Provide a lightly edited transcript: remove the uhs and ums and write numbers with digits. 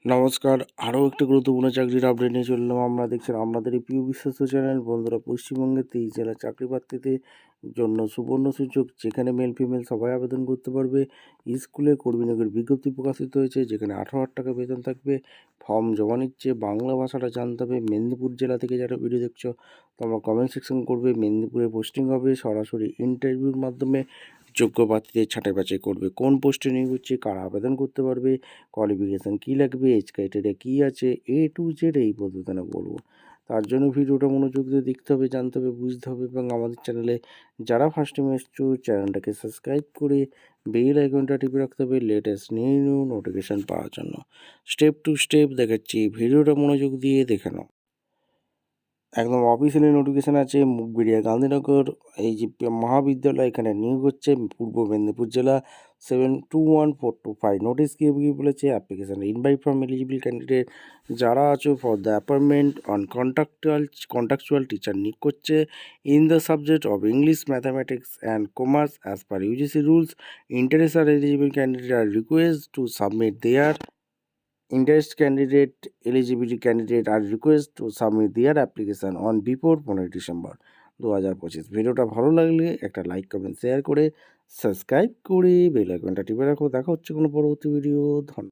নমস্কার। আরও একটি গুরুত্বপূর্ণ চাকরির আপডেট নিয়ে চললাম। আমরা দেখছেন আপনাদের এই প্রিয় বিশ্বস্ত চ্যানেল। বন্ধুরা, পশ্চিমবঙ্গের 23 জেলার চাকরি প্রার্থীদের জন্য সুবর্ণ সুযোগ, যেখানে মেল ফিমেল সবাই আবেদন করতে পারবে। স্কুলে কর্মী নিয়োগের বিজ্ঞপ্তি প্রকাশিত হয়েছে, যেখানে 18,000 টাকা বেতন থাকবে। ফর্ম জমা নিচ্ছে। বাংলা ভাষাটা জানতে হবে। মেদিনীপুর জেলা থেকে যারা ভিডিও দেখছো, তোমরা কমেন্ট সেকশন করবে। মেদিনীপুরে পোস্টিং হবে। সরাসরি ইন্টারভিউর মাধ্যমে যোগ্য প্রার্থীদের ছাঁটাই বাছাই করবে। কোন পোস্টে নিয়োগ হচ্ছে, কারা আবেদন করতে পারবে, কোয়ালিফিকেশান কী লাগবে, এজ ক্রাইটেরিয়া কী আছে, টু জেড এই পদ্ধতিতে বলবো। তার জন্য ভিডিওটা মনোযোগ দিয়ে দেখতে হবে, জানতে হবে, বুঝতে হবে। এবং আমাদের চ্যানেলে যারা ফার্স্ট টাইম এসছো, চ্যানেলটাকে সাবস্ক্রাইব করে বেল আইকনটা টিপে রাখতে হবে লেটেস্ট নিউ নোটিফিকেশান পাওয়ার জন্য। স্টেপ টু স্টেপ দেখাচ্ছি, ভিডিওটা মনোযোগ দিয়ে দেখে নাও। একদম অফিসিয়ালি নোটিফিকেশান আছে। মুগবেড়িয়া গান্ধীনগর এই যে মহাবিদ্যালয়, এখানে নিয়োগ হচ্ছে। পূর্ব মেদিনীপুর জেলা 721425। নোটিশ কি বলেছে, application invite from eligible candidate যারা আছো for the appointment on contractual teacher নিয়োগ করছে in the subject of English, mathematics and commerce as per UGC rules. Interested eligible candidate are request to submit their eligibility candidate are request to submit their application on before 15 December 2025। ভিডিওটা ভালো লাগলে একটা like comment share করে subscribe করে bell আইকনটা টিপে রাখো। দেখা হচ্ছে কোনো পরবর্তী ভিডিও। ধন্যবাদ।